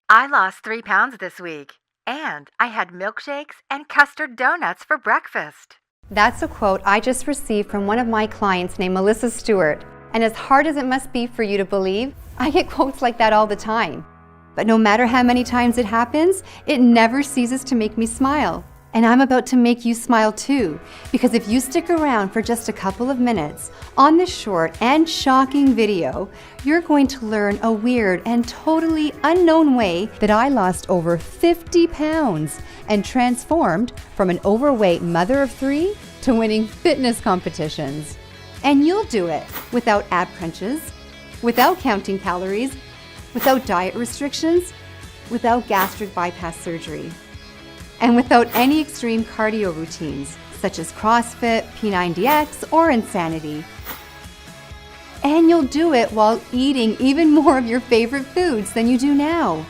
I lost 3 pounds this week, and I had milkshakes and custard donuts for breakfast. That's a quote I just received from one of my clients named Melissa Stewart. And as hard as it must be for you to believe, I get quotes like that all the time. But no matter how many times it happens, it never ceases to make me smile. And I'm about to make you smile too, because if you stick around for just a couple of minutes on this short and shocking video, you're going to learn a weird and totally unknown way that I lost over 50 pounds and transformed from an overweight mother of 3 to winning fitness competitions. And you'll do it without ab crunches, without counting calories, without diet restrictions, without gastric bypass surgery, and without any extreme cardio routines, such as CrossFit, P90X, or Insanity. And you'll do it while eating even more of your favorite foods than you do now.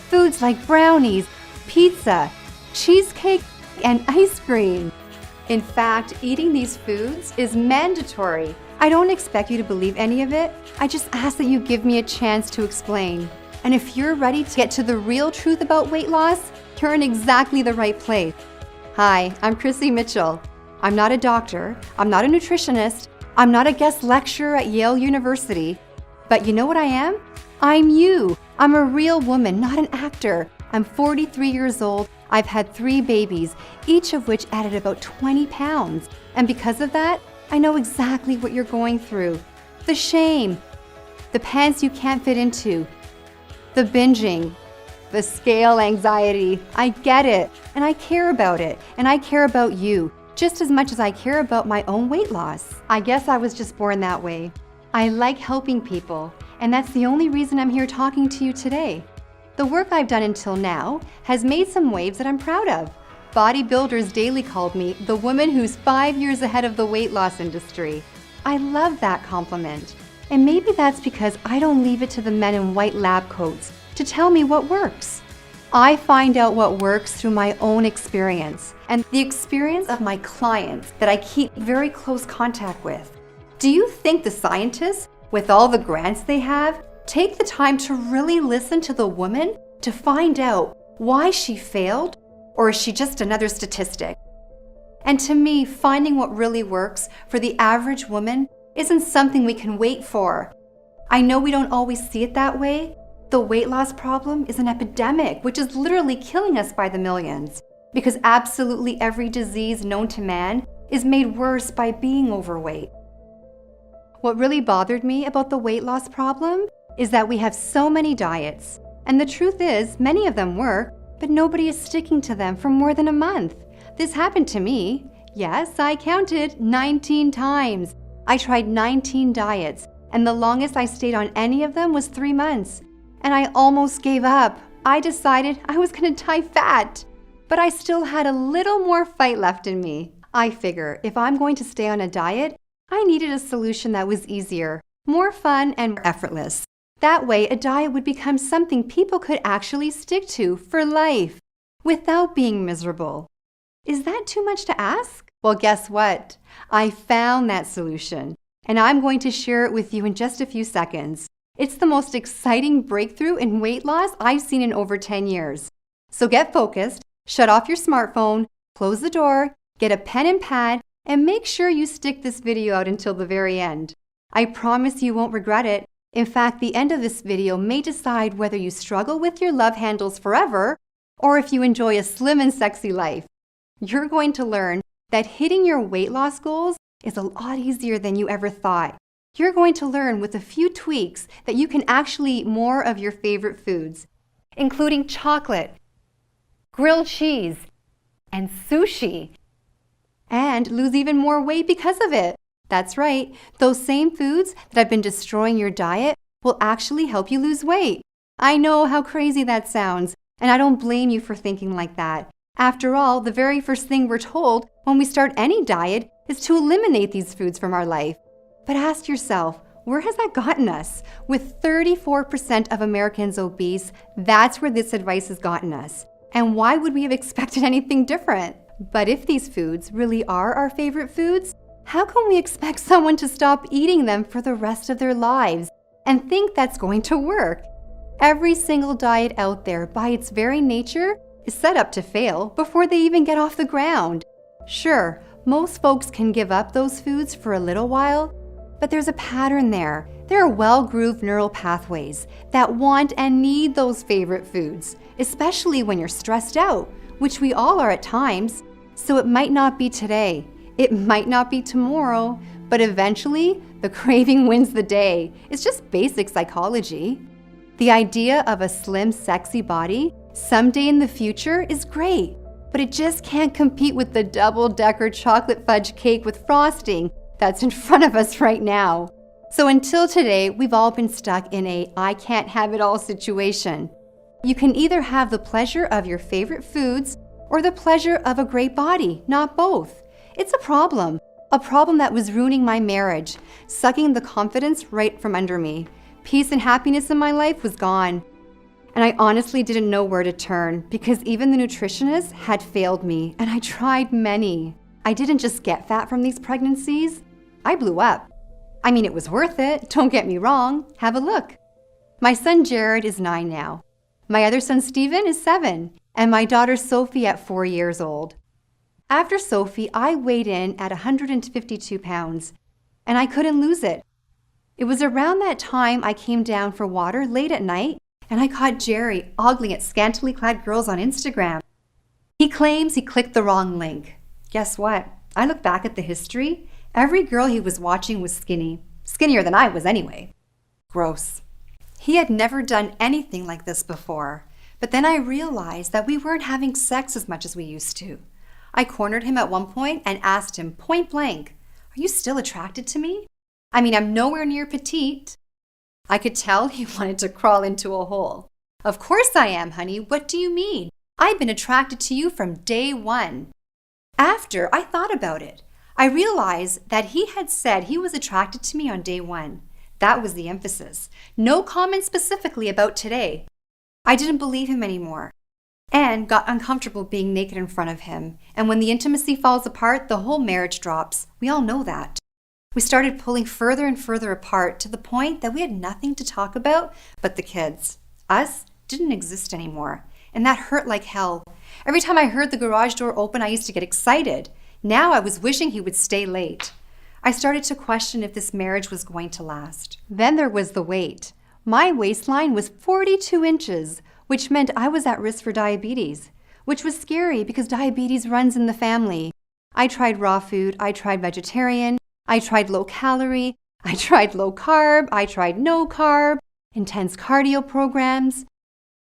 Foods like brownies, pizza, cheesecake, and ice cream. In fact, eating these foods is mandatory. I don't expect you to believe any of it. I just ask that you give me a chance to explain. And if you're ready to get to the real truth about weight loss, you're in exactly the right place. Hi, I'm Chrissy Mitchell. I'm not a doctor, I'm not a nutritionist, I'm not a guest lecturer at Yale University. But you know what I am? I'm you. I'm a real woman, not an actor. I'm 43 years old. I've had 3 babies, each of which added about 20 pounds. And because of that, I know exactly what you're going through. The shame, the pants you can't fit into, the binging, the scale anxiety. I get it, and I care about it, and I care about you, just as much as I care about my own weight loss. I guess I was just born that way. I like helping people, and that's the only reason I'm here talking to you today. The work I've done until now has made some waves that I'm proud of. Bodybuilders Daily called me the woman who's 5 years ahead of the weight loss industry. I love that compliment. And maybe that's because I don't leave it to the men in white lab coats to tell me what works. I find out what works through my own experience and the experience of my clients that I keep very close contact with. Do you think the scientists, with all the grants they have, take the time to really listen to the woman to find out why she failed, or is she just another statistic? And to me, finding what really works for the average woman isn't something we can wait for. I know we don't always see it that way. The weight loss problem is an epidemic, which is literally killing us by the millions, because absolutely every disease known to man is made worse by being overweight. What really bothered me about the weight loss problem is that we have so many diets, and the truth is, many of them work, but nobody is sticking to them for more than a month. This happened to me. Yes, I counted 19 times. I tried 19 diets, and the longest I stayed on any of them was 3 months. And I almost gave up. I decided I was gonna die fat. But I still had a little more fight left in me. I figure if I'm going to stay on a diet, I needed a solution that was easier, more fun, and more effortless. That way, a diet would become something people could actually stick to for life, without being miserable. Is that too much to ask? Well, guess what? I found that solution, and I'm going to share it with you in just a few seconds. It's the most exciting breakthrough in weight loss I've seen in over 10 years. So get focused, shut off your smartphone, close the door, get a pen and pad, and make sure you stick this video out until the very end. I promise you won't regret it. In fact, the end of this video may decide whether you struggle with your love handles forever or if you enjoy a slim and sexy life. You're going to learn that hitting your weight loss goals is a lot easier than you ever thought. You're going to learn with a few tweaks that you can actually eat more of your favorite foods, including chocolate, grilled cheese, and sushi, and lose even more weight because of it. That's right, those same foods that have been destroying your diet will actually help you lose weight. I know how crazy that sounds, and I don't blame you for thinking like that. After all, the very first thing we're told when we start any diet is to eliminate these foods from our life. But ask yourself, where has that gotten us? With 34% of Americans obese, that's where this advice has gotten us. And why would we have expected anything different? But if these foods really are our favorite foods, how can we expect someone to stop eating them for the rest of their lives and think that's going to work? Every single diet out there, by its very nature, is set up to fail before they even get off the ground. Sure, most folks can give up those foods for a little while, but there's a pattern there. There are well-grooved neural pathways that want and need those favorite foods, especially when you're stressed out, which we all are at times. So it might not be today, it might not be tomorrow, but eventually the craving wins the day. It's just basic psychology. The idea of a slim, sexy body someday in the future is great, but it just can't compete with the double-decker chocolate fudge cake with frosting that's in front of us right now. So until today, we've all been stuck in a I can't have it all situation. You can either have the pleasure of your favorite foods or the pleasure of a great body, not both. It's a problem that was ruining my marriage, sucking the confidence right from under me. Peace and happiness in my life was gone. And I honestly didn't know where to turn because even the nutritionist had failed me, and I tried many. I didn't just get fat from these pregnancies, I blew up. I mean, it was worth it, don't get me wrong. Have a look. My son Jared is 9 now. My other son Steven is 7, and my daughter Sophie at 4 years old. After Sophie, I weighed in at 152 pounds, and I couldn't lose it. It was around that time I came down for water late at night, and I caught Jerry ogling at scantily clad girls on Instagram. He claims he clicked the wrong link. Guess what? I look back at the history. Every girl he was watching was skinny. Skinnier than I was anyway. Gross. He had never done anything like this before, but then I realized that we weren't having sex as much as we used to. I cornered him at one point and asked him point blank, "Are you still attracted to me? I mean, I'm nowhere near petite." I could tell he wanted to crawl into a hole. "Of course I am, honey. What do you mean? I've been attracted to you from day one." After I thought about it, I realized that he had said he was attracted to me on day one. That was the emphasis. No comment specifically about today. I didn't believe him anymore and got uncomfortable being naked in front of him. And when the intimacy falls apart, the whole marriage drops. We all know that. We started pulling further and further apart to the point that we had nothing to talk about but the kids. Us didn't exist anymore, and that hurt like hell. Every time I heard the garage door open, I used to get excited. Now I was wishing he would stay late. I started to question if this marriage was going to last. Then there was the weight. My waistline was 42 inches, which meant I was at risk for diabetes, which was scary because diabetes runs in the family. I tried raw food, I tried vegetarian, I tried low calorie, I tried low carb, I tried no carb, intense cardio programs.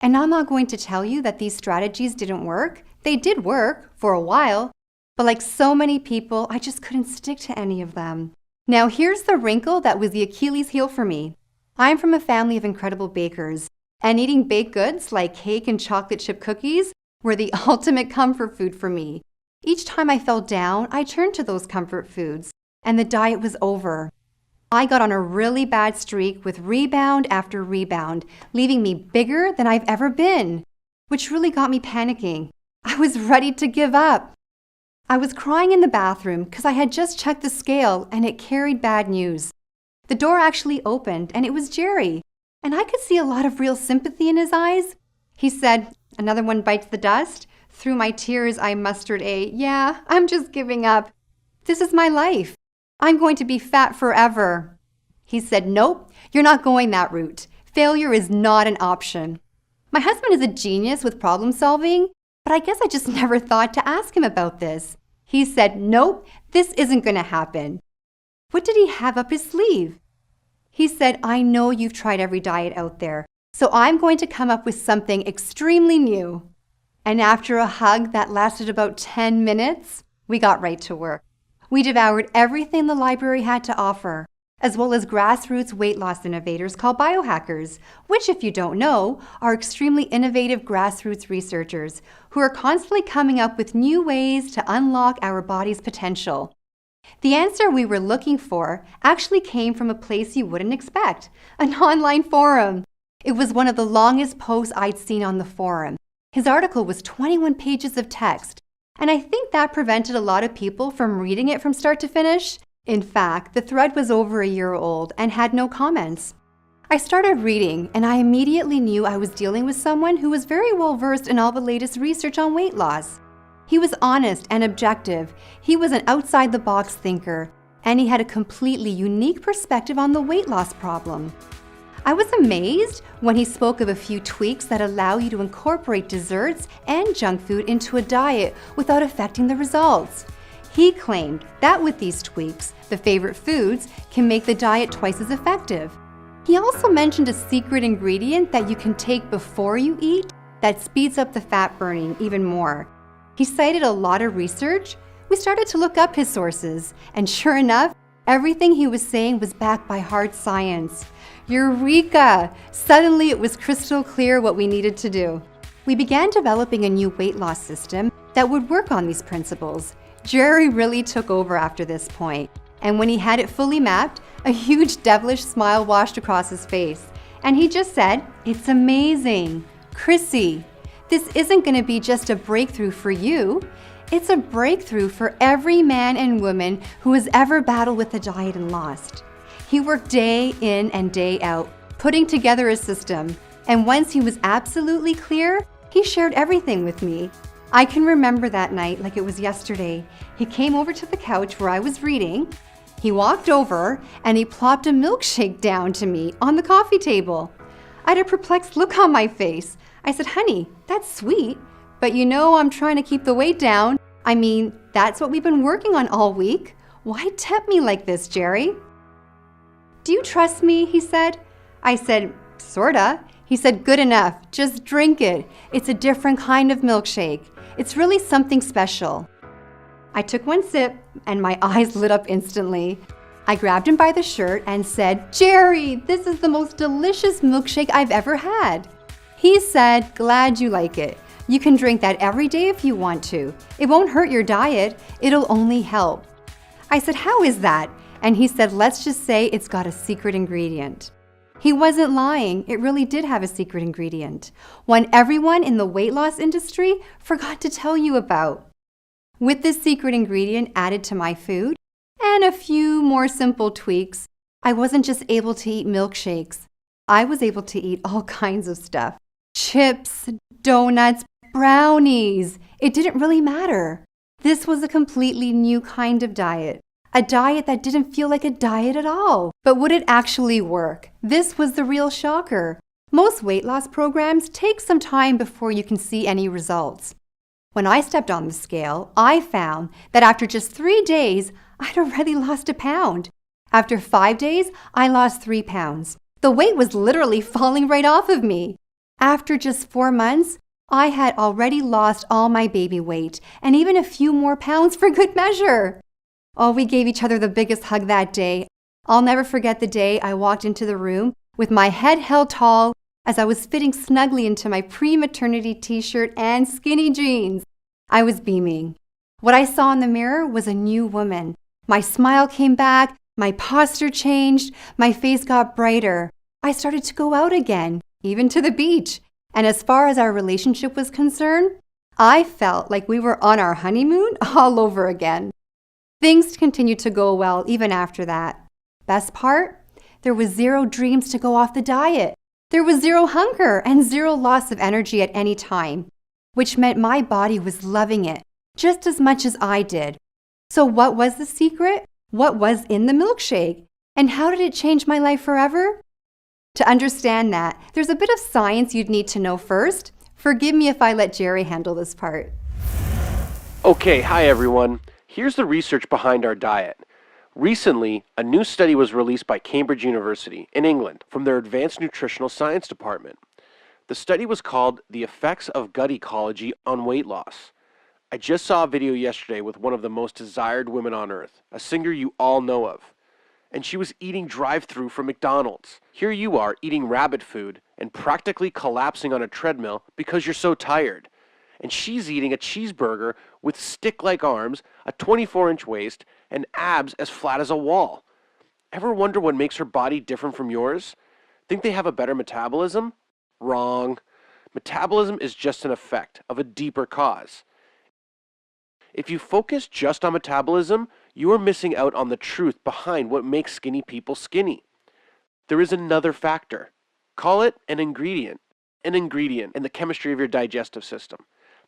And I'm not going to tell you that these strategies didn't work. They did work for a while, but like so many people, I just couldn't stick to any of them. Now here's the wrinkle that was the Achilles heel for me. I'm from a family of incredible bakers, and eating baked goods like cake and chocolate chip cookies were the ultimate comfort food for me. Each time I fell down, I turned to those comfort foods, and the diet was over. I got on a really bad streak with rebound after rebound, leaving me bigger than I've ever been, which really got me panicking. I was ready to give up. I was crying in the bathroom because I had just checked the scale and it carried bad news. The door actually opened and it was Jerry, and I could see a lot of real sympathy in his eyes. He said, "Another one bites the dust." Through my tears, I mustered "Yeah, I'm just giving up. This is my life. I'm going to be fat forever." He said, "Nope, you're not going that route. Failure is not an option." My husband is a genius with problem solving, but I guess I just never thought to ask him about this. He said, "Nope, this isn't going to happen." What did he have up his sleeve? He said, "I know you've tried every diet out there, so I'm going to come up with something extremely new." And after a hug that lasted about 10 minutes, we got right to work. We devoured everything the library had to offer, as well as grassroots weight loss innovators called biohackers, which, if you don't know, are extremely innovative grassroots researchers who are constantly coming up with new ways to unlock our body's potential. The answer we were looking for actually came from a place you wouldn't expect, an online forum. It was one of the longest posts I'd seen on the forum. His article was 21 pages of text, and I think that prevented a lot of people from reading it from start to finish. In fact, the thread was over a year old and had no comments. I started reading, and I immediately knew I was dealing with someone who was very well versed in all the latest research on weight loss. He was honest and objective, he was an outside-the-box thinker, and he had a completely unique perspective on the weight loss problem. I was amazed when he spoke of a few tweaks that allow you to incorporate desserts and junk food into a diet without affecting the results. He claimed that with these tweaks, the favorite foods can make the diet twice as effective. He also mentioned a secret ingredient that you can take before you eat that speeds up the fat burning even more. He cited a lot of research. We started to look up his sources, and sure enough, everything he was saying was backed by hard science. Eureka! Suddenly it was crystal clear what we needed to do. We began developing a new weight loss system that would work on these principles. Jerry really took over after this point, and when he had it fully mapped, a huge devilish smile washed across his face, and he just said, "It's amazing. Chrissy, this isn't going to be just a breakthrough for you. It's a breakthrough for every man and woman who has ever battled with a diet and lost." He worked day in and day out, putting together a system, and once he was absolutely clear, he shared everything with me. I can remember that night like it was yesterday. He came over to the couch where I was reading. He walked over and he plopped a milkshake down to me on the coffee table. I had a perplexed look on my face. I said, "Honey, that's sweet, but you know I'm trying to keep the weight down. I mean, that's what we've been working on all week. Why tempt me like this, Jerry?" "Do you trust me?" he said. I said, "Sorta." He said, "Good enough. Just drink it. It's a different kind of milkshake. It's really something special." I took one sip and my eyes lit up instantly. I grabbed him by the shirt and said, "Jerry, this is the most delicious milkshake I've ever had." He said, "Glad you like it. You can drink that every day if you want to. It won't hurt your diet. It'll only help." I said, "How is that?" And he said, "Let's just say it's got a secret ingredient." He wasn't lying. It really did have a secret ingredient, one everyone in the weight loss industry forgot to tell you about. With this secret ingredient added to my food and a few more simple tweaks, I wasn't just able to eat milkshakes. I was able to eat all kinds of stuff. Chips, donuts, brownies. It didn't really matter. This was a completely new kind of diet. A diet that didn't feel like a diet at all. But would it actually work? This was the real shocker. Most weight loss programs take some time before you can see any results. When I stepped on the scale, I found that after just 3 days, I'd already lost a pound. After 5 days, I lost 3 pounds. The weight was literally falling right off of me. After just 4 months, I had already lost all my baby weight and even a few more pounds for good measure. Oh, we gave each other the biggest hug that day. I'll never forget the day I walked into the room with my head held tall as I was fitting snugly into my pre-maternity t-shirt and skinny jeans. I was beaming. What I saw in the mirror was a new woman. My smile came back, my posture changed, my face got brighter. I started to go out again, even to the beach. And as far as our relationship was concerned, I felt like we were on our honeymoon all over again. Things continued to go well even after that. Best part? There was zero dreams to go off the diet. There was zero hunger and zero loss of energy at any time, which meant my body was loving it just as much as I did. So what was the secret? What was in the milkshake? And how did it change my life forever? To understand that, there's a bit of science you'd need to know first. Forgive me if I let Jerry handle this part. Okay, hi everyone. Here's the research behind our diet. Recently, a new study was released by Cambridge University in England from their Advanced Nutritional Science Department. The study was called The Effects of Gut Ecology on Weight Loss. I just saw a video yesterday with one of the most desired women on earth, a singer you all know of. And she was eating drive-thru from McDonald's. Here you are eating rabbit food and practically collapsing on a treadmill because you're so tired. And she's eating a cheeseburger with stick-like arms, a 24-inch waist, and abs as flat as a wall. Ever wonder what makes her body different from yours? Think they have a better metabolism? Wrong. Metabolism is just an effect of a deeper cause. If you focus just on metabolism, you are missing out on the truth behind what makes skinny people skinny. there is another factor. Call it an ingredient in the chemistry of your digestive system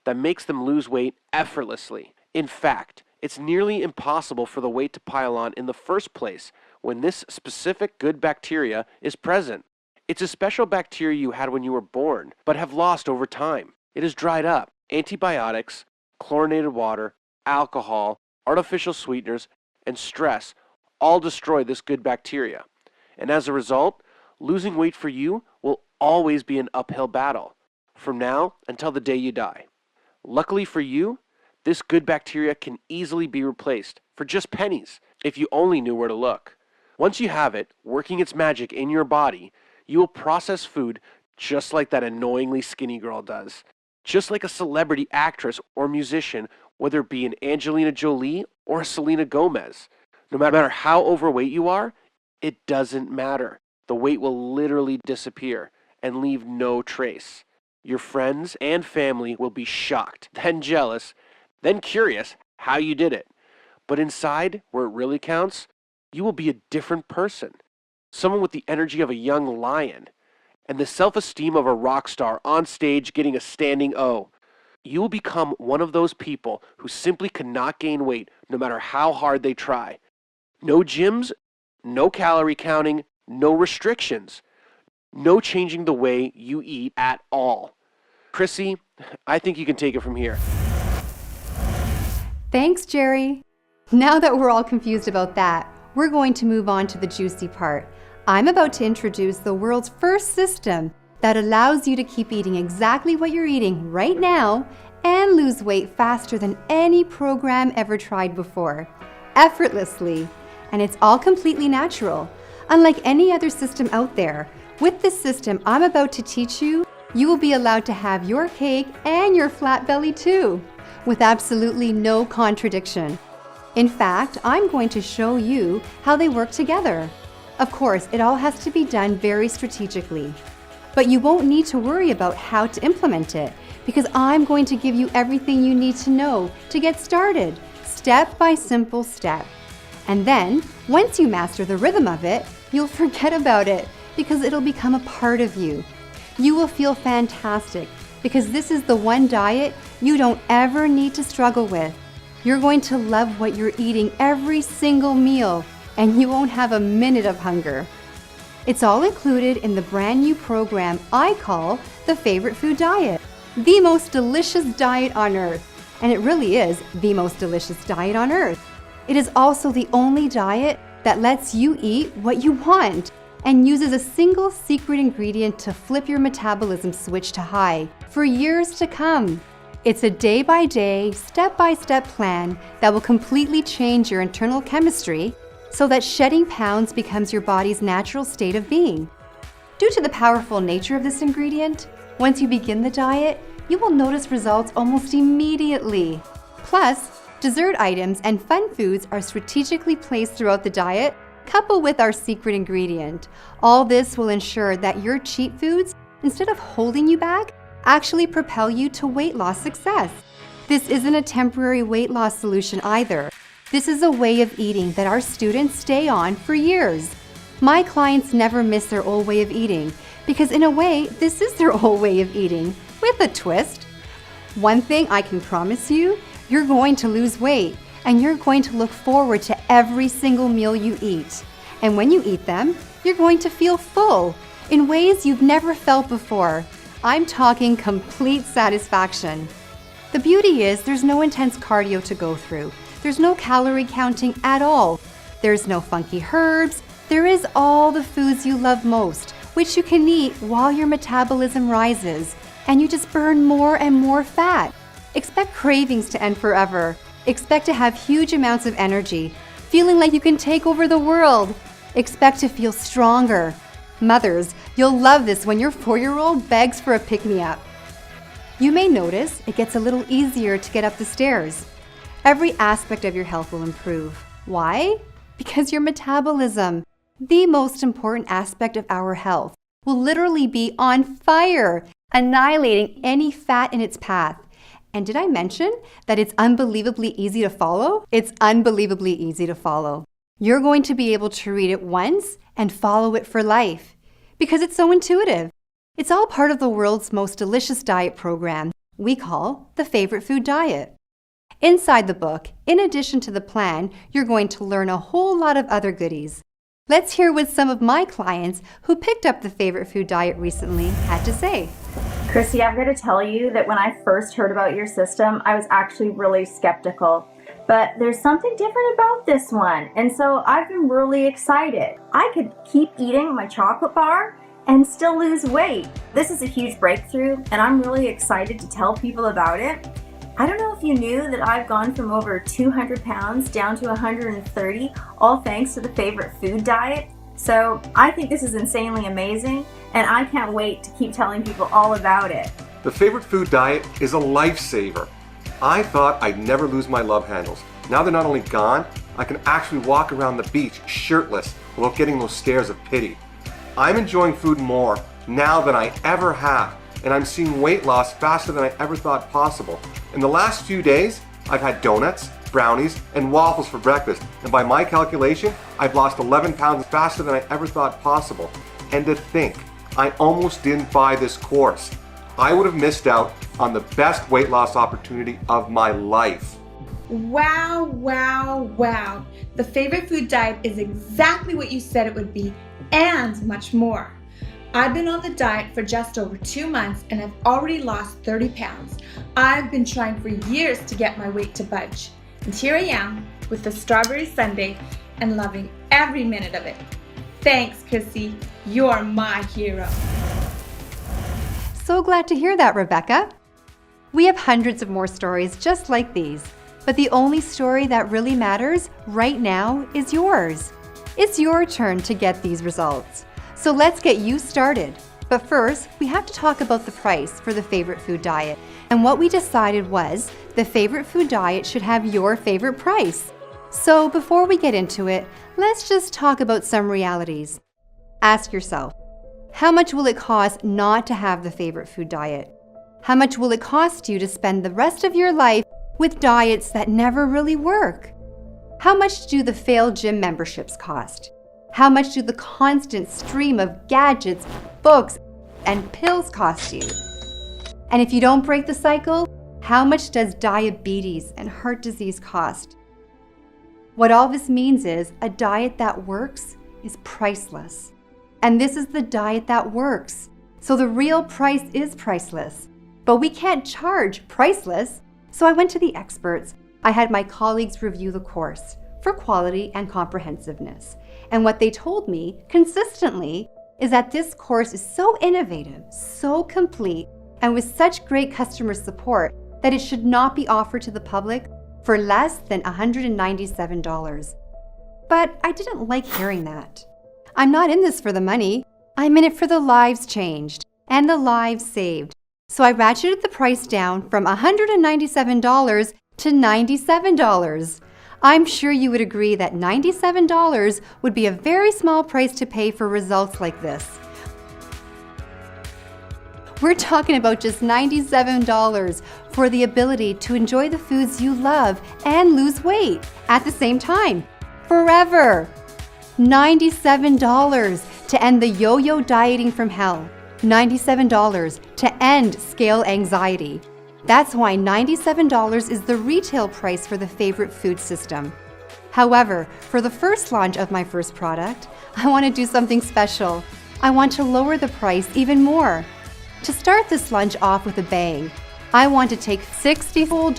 that makes them lose weight effortlessly. In fact, it's nearly impossible for the weight to pile on in the first place when this specific good bacteria is present. It's a special bacteria you had when you were born, but have lost over time. It is dried up. Antibiotics, chlorinated water, alcohol, artificial sweeteners, and stress all destroy this good bacteria. And as a result, losing weight for you will always be an uphill battle, from now until the day you die. Luckily for you, this good bacteria can easily be replaced for just pennies if you only knew where to look. Once you have it working its magic in your body, you will process food just like that annoyingly skinny girl does. Just like a celebrity actress or musician, whether it be an Angelina Jolie or a Selena Gomez. No matter how overweight you are, it doesn't matter. The weight will literally disappear and leave no trace. Your friends and family will be shocked, then jealous, then curious how you did it. But inside, where it really counts, you will be a different person. Someone with the energy of a young lion and the self-esteem of a rock star on stage getting a standing O. You will become one of those people who simply cannot gain weight no matter how hard they try. No gyms, no calorie counting, no restrictions, no changing the way you eat at all. Chrissy, I think you can take it from here. Thanks, Jerry. Now that we're all confused about that, we're going to move on to the juicy part. I'm about to introduce the world's first system that allows you to keep eating exactly what you're eating right now and lose weight faster than any program ever tried before, effortlessly. And it's all completely natural. Unlike any other system out there, with this system I'm about to teach you, you will be allowed to have your cake and your flat belly too, with absolutely no contradiction. In fact, I'm going to show you how they work together. Of course, it all has to be done very strategically. But you won't need to worry about how to implement it, because I'm going to give you everything you need to know to get started, step by simple step. And then, once you master the rhythm of it, you'll forget about it, because it'll become a part of you. You will feel fantastic, because this is the one diet you don't ever need to struggle with. You're going to love what you're eating every single meal, and you won't have a minute of hunger. It's all included in the brand new program I call the Favorite Food Diet, the most delicious diet on earth. And it really is the most delicious diet on earth. It is also the only diet that lets you eat what you want and uses a single secret ingredient to flip your metabolism switch to high for years to come. It's a day-by-day, step-by-step plan that will completely change your internal chemistry so that shedding pounds becomes your body's natural state of being. Due to the powerful nature of this ingredient, once you begin the diet, you will notice results almost immediately. Plus, dessert items and fun foods are strategically placed throughout the diet, coupled with our secret ingredient. All this will ensure that your cheat foods, instead of holding you back, actually propel you to weight loss success. This isn't a temporary weight loss solution either. This is a way of eating that our students stay on for years. My clients never miss their old way of eating because in a way, this is their old way of eating with a twist. One thing I can promise you, you're going to lose weight and you're going to look forward to every single meal you eat. And when you eat them, you're going to feel full in ways you've never felt before. I'm talking complete satisfaction. The beauty is there's no intense cardio to go through. There's no calorie counting at all. There's no funky herbs. There is all the foods you love most, which you can eat while your metabolism rises, and you just burn more and more fat. Expect cravings to end forever. Expect to have huge amounts of energy, feeling like you can take over the world. Expect to feel stronger. Mothers, you'll love this when your 4-year-old begs for a pick-me-up. You may notice it gets a little easier to get up the stairs. Every aspect of your health will improve. Why? Because your metabolism, the most important aspect of our health, will literally be on fire, annihilating any fat in its path. And did I mention that it's unbelievably easy to follow? It's unbelievably easy to follow. You're going to be able to read it once and follow it for life because it's so intuitive. It's all part of the world's most delicious diet program we call the Favorite Food Diet. Inside the book, in addition to the plan, you're going to learn a whole lot of other goodies. Let's hear what some of my clients who picked up the Favorite Food Diet recently had to say. Chrissy, I've got to tell you that when I first heard about your system, I was actually really skeptical. But there's something different about this one, and so I've been really excited. I could keep eating my chocolate bar and still lose weight. This is a huge breakthrough, and I'm really excited to tell people about it. I don't know if you knew that I've gone from over 200 pounds down to 130, all thanks to the Favorite Food Diet. So I think this is insanely amazing, and I can't wait to keep telling people all about it. The Favorite Food Diet is a lifesaver. I thought I'd never lose my love handles. Now they're not only gone, I can actually walk around the beach shirtless without getting those stares of pity. I'm enjoying food more now than I ever have, and I'm seeing weight loss faster than I ever thought possible. In the last few days, I've had donuts, brownies, and waffles for breakfast, and by my calculation, I've lost 11 pounds faster than I ever thought possible. And to think, I almost didn't buy this course. I would have missed out on the best weight loss opportunity of my life. Wow, wow, wow. The Favorite Food Diet is exactly what you said it would be, and much more. I've been on the diet for just over 2 months and I've already lost 30 pounds. I've been trying for years to get my weight to budge. And here I am with the strawberry sundae and loving every minute of it. Thanks, Chrissy. You're my hero. So glad to hear that, Rebecca. We have hundreds of more stories just like these, but the only story that really matters right now is yours. It's your turn to get these results. So let's get you started. But first, we have to talk about the price for the Favorite Food Diet. And what we decided was the Favorite Food Diet should have your favorite price. So before we get into it, let's just talk about some realities. Ask yourself, how much will it cost not to have the Favorite Food Diet? How much will it cost you to spend the rest of your life with diets that never really work? How much do the failed gym memberships cost? How much do the constant stream of gadgets, books, and pills cost you? And if you don't break the cycle, how much does diabetes and heart disease cost? What all this means is a diet that works is priceless. And this is the diet that works. So the real price is priceless. But we can't charge priceless. So I went to the experts. I had my colleagues review the course for quality and comprehensiveness. And what they told me consistently is that this course is so innovative, so complete, and with such great customer support that it should not be offered to the public for less than $197. But I didn't like hearing that. I'm not in this for the money. I'm in it for the lives changed and the lives saved. So I ratcheted the price down from $197 to $97. I'm sure you would agree that $97 would be a very small price to pay for results like this. We're talking about just $97 for the ability to enjoy the foods you love and lose weight at the same time, forever. $97 to end the yo-yo dieting from hell. $97 to end scale anxiety. That's why $97 is the retail price for the Favorite Food System. However, for the first launch of my first product, I want to do something special. I want to lower the price even more. To start this launch off with a bang, I want to take $60 full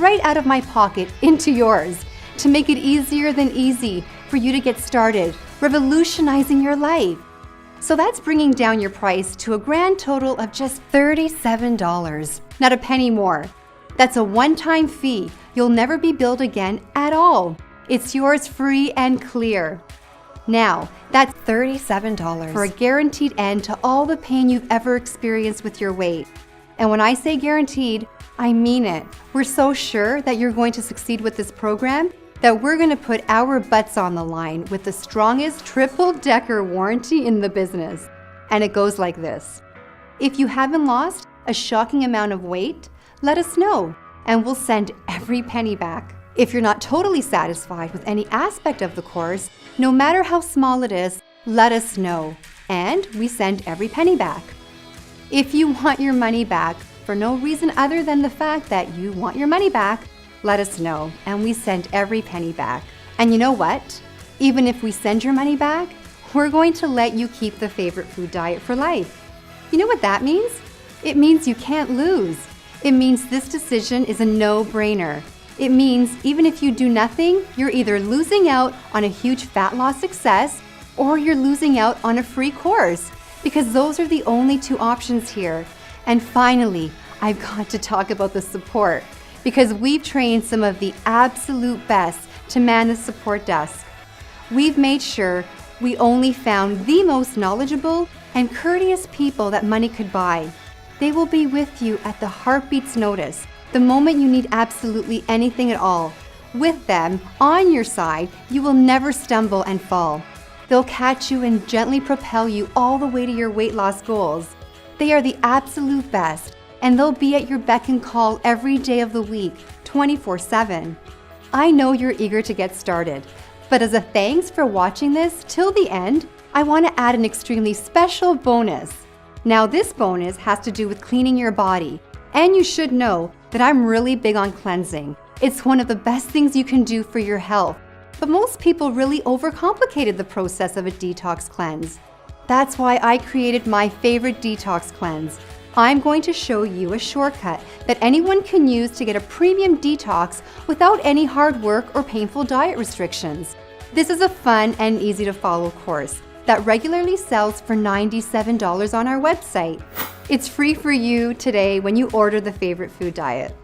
right out of my pocket into yours to make it easier than easy for you to get started, revolutionizing your life. So that's bringing down your price to a grand total of just $37, not a penny more. That's a one-time fee. You'll never be billed again at all. It's yours free and clear. Now, that's $37 for a guaranteed end to all the pain you've ever experienced with your weight. And when I say guaranteed, I mean it. We're so sure that you're going to succeed with this program that we're going to put our butts on the line with the strongest triple-decker warranty in the business. And it goes like this. If you haven't lost a shocking amount of weight, let us know, and we'll send every penny back. If you're not totally satisfied with any aspect of the course, no matter how small it is, let us know, and we send every penny back. If you want your money back for no reason other than the fact that you want your money back, let us know, and we send every penny back. And you know what? Even if we send your money back, we're going to let you keep the favorite food diet for life. You know what that means? It means you can't lose. It means this decision is a no-brainer. It means even if you do nothing, you're either losing out on a huge fat loss success or you're losing out on a free course, because those are the only two options here. And finally, I've got to talk about the support, because we've trained some of the absolute best to man the support desk. We've made sure we only found the most knowledgeable and courteous people that money could buy. They will be with you at the heartbeat's notice, the moment you need absolutely anything at all. With them on your side, you will never stumble and fall. They'll catch you and gently propel you all the way to your weight loss goals. They are the absolute best, and they'll be at your beck and call every day of the week, 24/7. I know you're eager to get started, but as a thanks for watching this till the end, I want to add an extremely special bonus. Now, this bonus has to do with cleaning your body, and you should know that I'm really big on cleansing. It's one of the best things you can do for your health, but most people really overcomplicated the process of a detox cleanse. That's why I created my favorite detox cleanse. I'm going to show you a shortcut that anyone can use to get a premium detox without any hard work or painful diet restrictions. This is a fun and easy to follow course that regularly sells for $97 on our website. It's free for you today when you order the favorite food diet.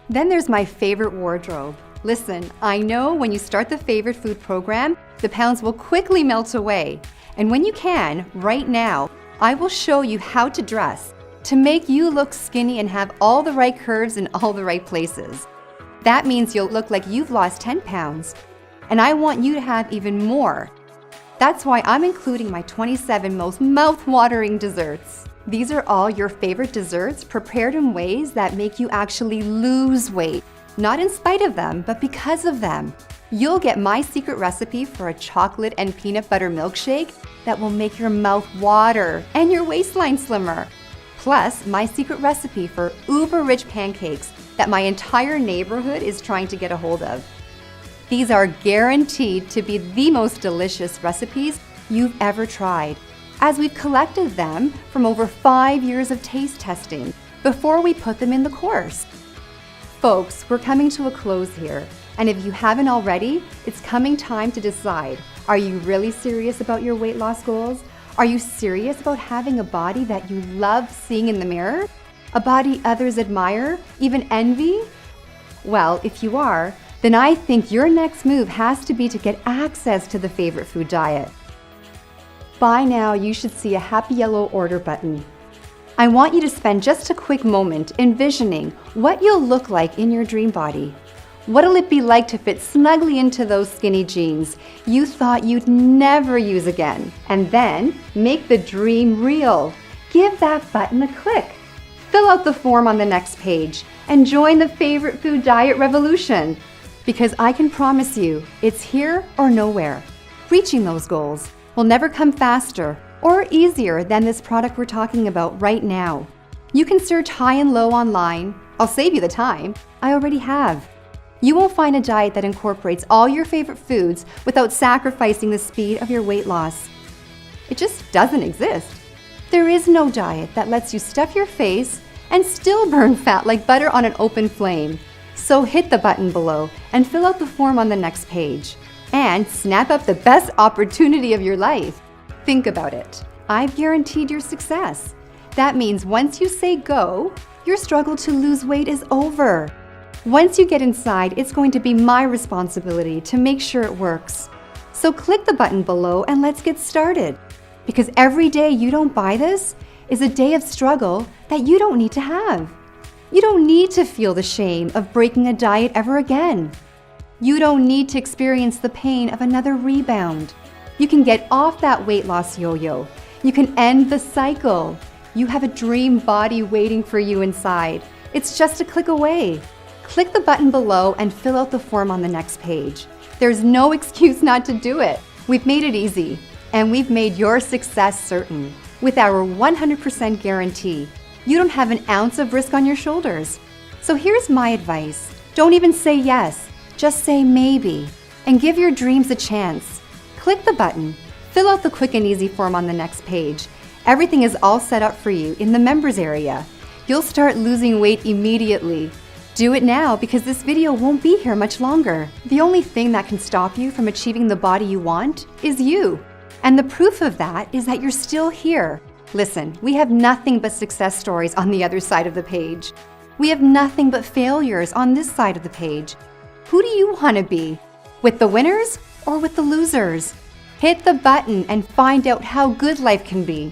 Then there's my favorite wardrobe. Listen, I know when you start the favorite food program, the pounds will quickly melt away. And when you can, right now, I will show you how to dress to make you look skinny and have all the right curves in all the right places. That means you'll look like you've lost 10 pounds. And I want you to have even more. That's why I'm including my 27 most mouth-watering desserts. These are all your favorite desserts prepared in ways that make you actually lose weight. Not in spite of them, but because of them. You'll get my secret recipe for a chocolate and peanut butter milkshake that will make your mouth water and your waistline slimmer. Plus, my secret recipe for uber-rich pancakes that my entire neighborhood is trying to get a hold of. These are guaranteed to be the most delicious recipes you've ever tried, as we've collected them from over 5 years of taste testing before we put them in the course. Folks, we're coming to a close here, and if you haven't already, it's coming time to decide. Are you really serious about your weight loss goals? Are you serious about having a body that you love seeing in the mirror? A body others admire, even envy? Well, if you are, then I think your next move has to be to get access to the favorite food diet. By now, you should see a happy yellow order button. I want you to spend just a quick moment envisioning what you'll look like in your dream body. What'll it be like to fit snugly into those skinny jeans you thought you'd never use again? And then make the dream real. Give that button a click. Fill out the form on the next page and join the favorite food diet revolution. Because I can promise you, it's here or nowhere. Reaching those goals will never come faster or easier than this product we're talking about right now. You can search high and low online. I'll save you the time. I already have. You won't find a diet that incorporates all your favorite foods without sacrificing the speed of your weight loss. It just doesn't exist. There is no diet that lets you stuff your face and still burn fat like butter on an open flame. So hit the button below and fill out the form on the next page. And snap up the best opportunity of your life. Think about it. I've guaranteed your success. That means once you say go, your struggle to lose weight is over. Once you get inside, it's going to be my responsibility to make sure it works. So click the button below and let's get started. Because every day you don't buy this is a day of struggle that you don't need to have. You don't need to feel the shame of breaking a diet ever again. You don't need to experience the pain of another rebound. You can get off that weight loss yo-yo. You can end the cycle. You have a dream body waiting for you inside. It's just a click away. Click the button below and fill out the form on the next page. There's no excuse not to do it. We've made it easy. and we've made your success certain. With our 100% guarantee, you don't have an ounce of risk on your shoulders. So here's my advice. Don't even say yes, just say maybe, and give your dreams a chance. Click the button, fill out the quick and easy form on the next page. Everything is all set up for you in the members area. You'll start losing weight immediately. Do it now because this video won't be here much longer. The only thing that can stop you from achieving the body you want is you. And the proof of that is that you're still here. Listen, we have nothing but success stories on the other side of the page. We have nothing but failures on this side of the page. Who do you want to be? With the winners or with the losers? Hit the button and find out how good life can be.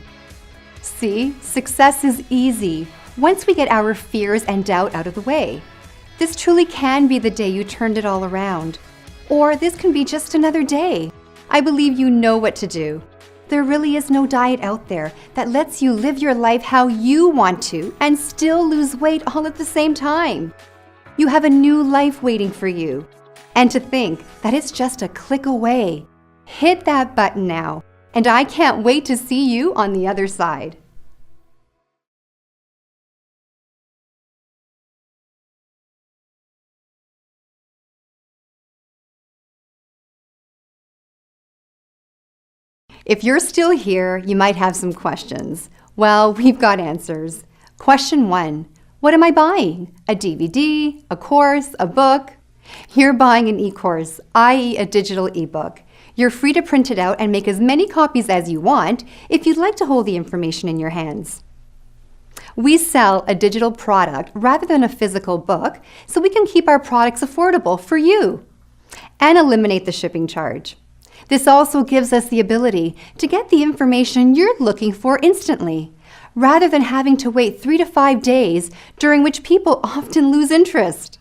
See, success is easy once we get our fears and doubt out of the way. This truly can be the day you turned it all around. Or this can be just another day. I believe you know what to do. There really is no diet out there that lets you live your life how you want to and still lose weight all at the same time. You have a new life waiting for you. And to think that it's just a click away. Hit that button now, and I can't wait to see you on the other side. If you're still here, you might have some questions. Well, we've got answers. Question 1. What am I buying? A DVD, a course, a book? You're buying an e-course, i.e. a digital ebook. You're free to print it out and make as many copies as you want if you'd like to hold the information in your hands. We sell a digital product rather than a physical book so we can keep our products affordable for you and eliminate the shipping charge. This also gives us the ability to get the information you're looking for instantly, rather than having to wait 3 to 5 days, during which people often lose interest.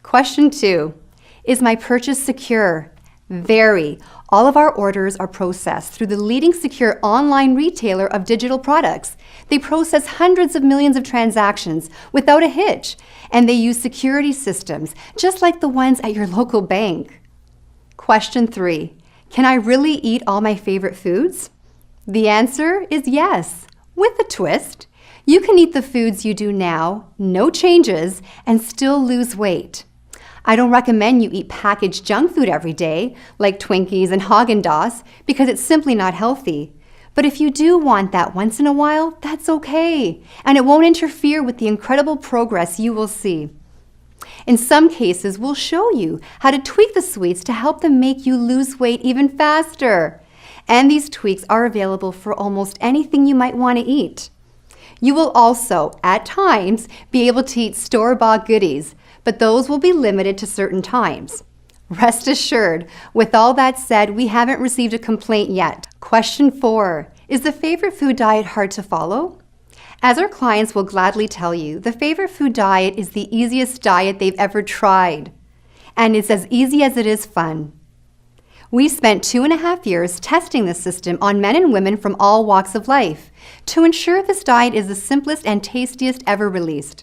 Question 2. Is my purchase secure? Very. All of our orders are processed through the leading secure online retailer of digital products. They process hundreds of millions of transactions without a hitch, and they use security systems just like the ones at your local bank. Question 3. Can I really eat all my favorite foods? The answer is yes, with a twist. You can eat the foods you do now, no changes, and still lose weight. I don't recommend you eat packaged junk food every day, like Twinkies and Haagen-Dazs, because it's simply not healthy. But if you do want that once in a while, that's okay, and it won't interfere with the incredible progress you will see. In some cases, we'll show you how to tweak the sweets to help them make you lose weight even faster. And these tweaks are available for almost anything you might want to eat. You will also, at times, be able to eat store-bought goodies, but those will be limited to certain times. Rest assured, with all that said, we haven't received a complaint yet. Question 4. Is the favorite food diet hard to follow? As our clients will gladly tell you, the favorite food diet is the easiest diet they've ever tried. And it's as easy as it is fun. We spent 2.5 years testing this system on men and women from all walks of life to ensure this diet is the simplest and tastiest ever released.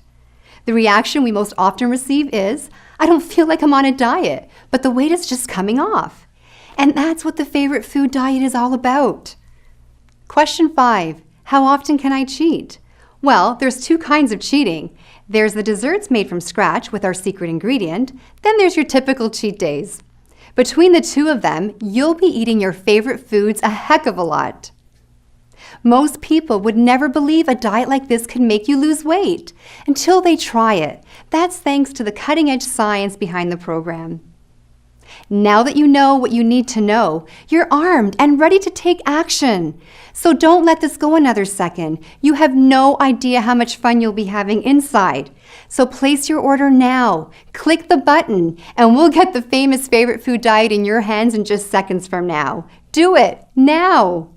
The reaction we most often receive is, I don't feel like I'm on a diet, but the weight is just coming off. And that's what the favorite food diet is all about. Question 5. How often can I cheat? Well, there's 2 kinds of cheating. There's the desserts made from scratch with our secret ingredient, then there's your typical cheat days. Between the 2 of them, you'll be eating your favorite foods a heck of a lot. Most people would never believe a diet like this could make you lose weight until they try it. That's thanks to the cutting-edge science behind the program. Now that you know what you need to know, you're armed and ready to take action. So don't let this go another second. You have no idea how much fun you'll be having inside. So place your order now. Click the button, and we'll get the famous favorite food diet in your hands in just seconds from now. Do it now.